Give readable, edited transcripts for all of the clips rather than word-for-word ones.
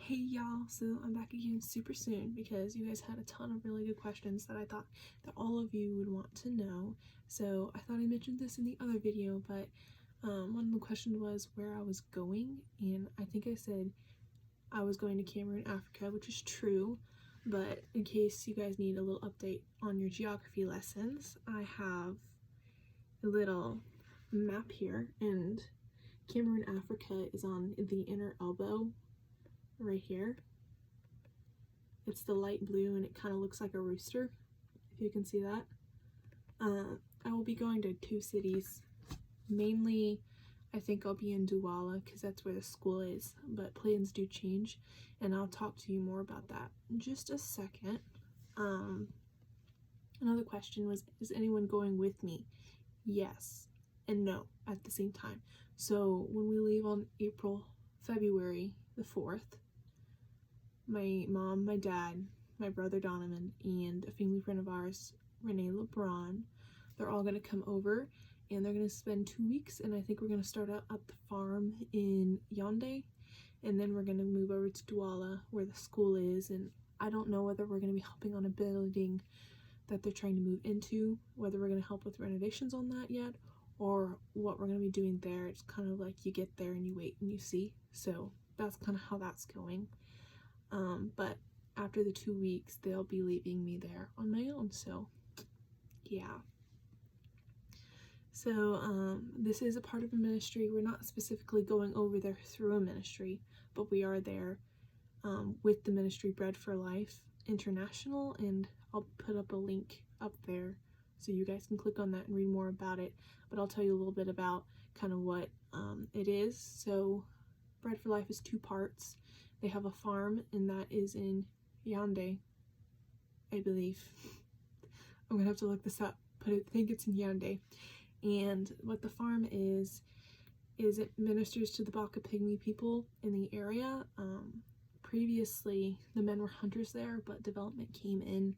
Hey y'all, so I'm back again super soon because you guys had a ton of really good questions that I thought that all of you would want to know. So I thought I mentioned this in the other video, but one of the questions was where I was going, and I think I said I was going to Cameroon, Africa, which is true, but in case you guys need a little update on your geography lessons, I have a little map here, and Cameroon, Africa is on the inner elbow right here. It's the light blue and it kind of looks like a rooster, if you can see that. I will be going to 2 cities. Mainly, I think I'll be in Douala because that's where the school is, but plans do change, and I'll talk to you more about that in just a second. Another question was, is anyone going with me? Yes and no at the same time. So when we leave on February the 4th, my mom, my dad, my brother Donovan, and a family friend of ours, Renee LeBron, they're all going to come over, and they're going to spend 2 weeks, and I think we're going to start out at the farm in Yaoundé, and then we're going to move over to Douala, where the school is, and I don't know whether we're going to be helping on a building that they're trying to move into, whether we're going to help with renovations on that yet, or what we're going to be doing there. It's kind of like you get there and you wait and you see, so that's kind of how that's going. But after the 2 weeks, they'll be leaving me there on my own, so yeah. So this is a part of a ministry. We're not specifically going over there through a ministry, but we are there with the ministry Bread for Life International, and I'll put up a link up there so you guys can click on that and read more about it, but I'll tell you a little bit about kind of what it is. So Bread for Life is 2 parts. They have a farm, and that is in Yaoundé, I believe. I'm gonna have to look this up, but I think it's in Yaoundé. And what the farm is it ministers to the Baka Pygmy people in the area. Previously, the men were hunters there, but development came in,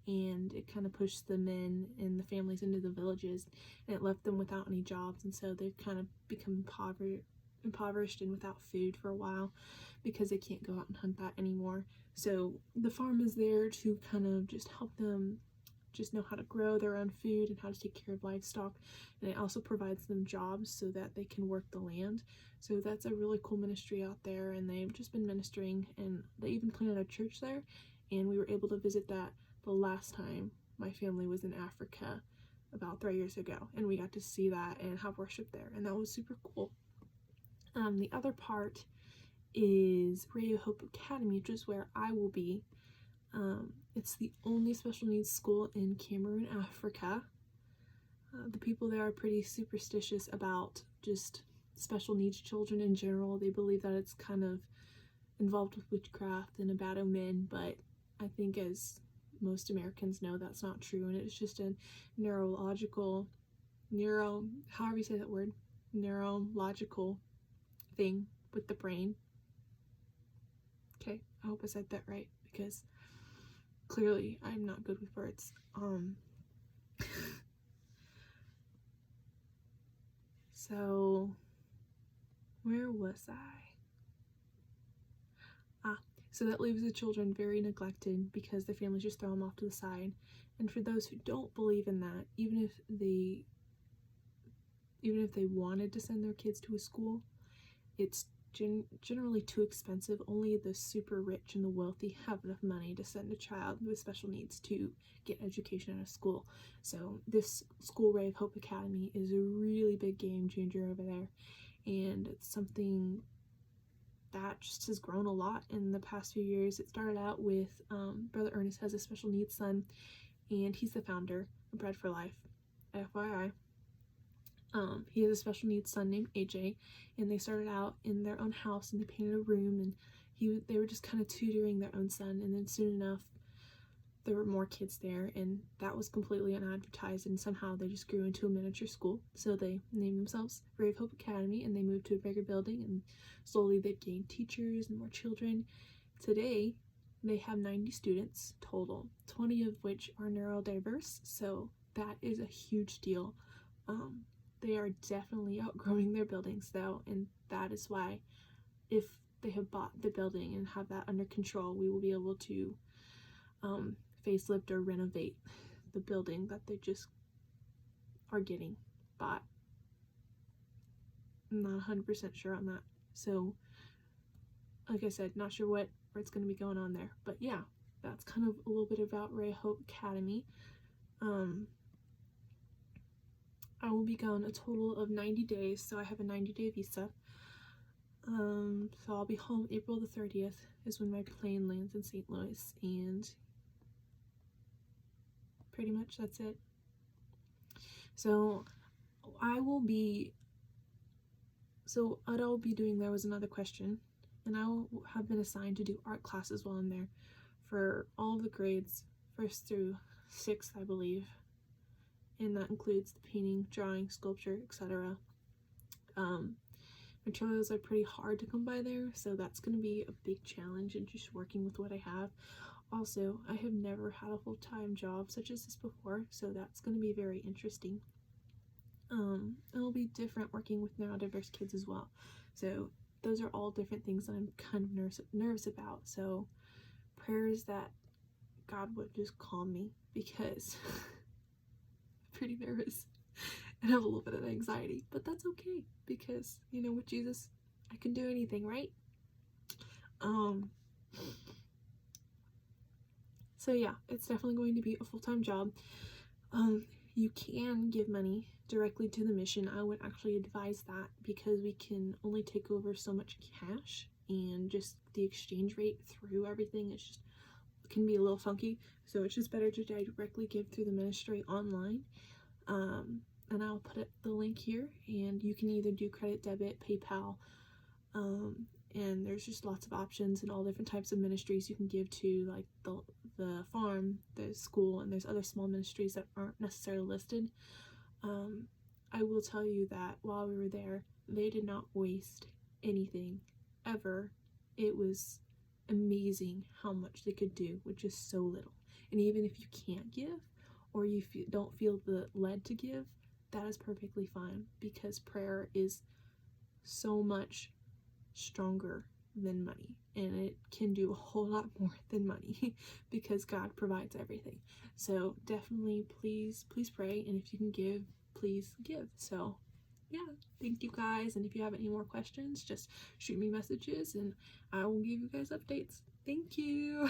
and it kind of pushed the men and the families into the villages, and it left them without any jobs, and so they've kind of become impoverished and without food for a while because they can't go out and hunt that anymore. So the farm is there to kind of just help them just know how to grow their own food and how to take care of livestock, and it also provides them jobs so that they can work the land. So that's a really cool ministry out there, and they've just been ministering, and they even planted a church there, and we were able to visit that the last time my family was in Africa about 3 years ago, and we got to see that and have worship there, and that was super cool. The other part is Radio Hope Academy, which is where I will be. It's the only special needs school in Cameroon, Africa. The people there are pretty superstitious about just special needs children in general. They believe that it's kind of involved with witchcraft and a bad omen, but I think, as most Americans know, that's not true, and it's just a neurological thing with the brain. Okay, I hope I said that right, because clearly I'm not good with words. So where was I? So that leaves the children very neglected because their families just throw them off to the side. And for those who don't believe in that, even if they wanted to send their kids to a school, it's generally too expensive. Only the super rich and the wealthy have enough money to send a child with special needs to get education at a school. So this school, Ray of Hope Academy, is a really big game changer over there, and it's something that just has grown a lot in the past few years. It started out with Brother Ernest has a special needs son, and he's the founder of Bread for Life, FYI. He has a special needs son named AJ, and they started out in their own house, and they painted a room, and they were just kind of tutoring their own son, and then soon enough there were more kids there, and that was completely unadvertised, and somehow they just grew into a miniature school. So they named themselves Ray of Hope Academy, and they moved to a bigger building, and slowly they've gained teachers and more children. Today they have 90 students total, 20 of which are neurodiverse, so that is a huge deal. They are definitely outgrowing their buildings though, and that is why if they have bought the building and have that under control, we will be able to facelift or renovate the building that they just are getting bought. I'm not 100% sure on that. So, like I said, not sure what's going to be going on there. But yeah, that's kind of a little bit about Ray Hope Academy. I will be gone a total of 90 days, so I have a 90-day visa. So I'll be home April the 30th is when my plane lands in St. Louis, and pretty much that's it. So what I'll be doing there was another question, and I will have been assigned to do art classes while I'm there for all of the grades, 1st through 6th, I believe, and that includes the painting, drawing, sculpture, etc. Materials are pretty hard to come by there, so that's going to be a big challenge in just working with what I have. Also, I have never had a full-time job such as this before, so that's going to be very interesting. It'll be different working with neurodiverse kids as well. So those are all different things that I'm kind of nervous about. So prayers that God would just calm me, because I'm pretty nervous and have a little bit of anxiety, but that's okay, because you know, with Jesus I can do anything, right? So yeah, it's definitely going to be a full-time job. You can give money directly to the mission. I would actually advise that, because we can only take over so much cash, and just the exchange rate through everything is just can be a little funky. So it's just better to directly give through the ministry online. And I'll put the link here, and you can either do credit, debit, PayPal, and there's just lots of options and all different types of ministries you can give to, like the farm, the school, and there's other small ministries that aren't necessarily listed. I will tell you that while we were there, they did not waste anything ever. It was amazing how much they could do with just so little. And even if you can't give, or you don't feel the led to give, that is perfectly fine, because prayer is so much stronger than money, and it can do a whole lot more than money because God provides everything. So definitely please pray, and if you can give, please give. So yeah, thank you guys, and if you have any more questions, just shoot me messages and I will give you guys updates. Thank you.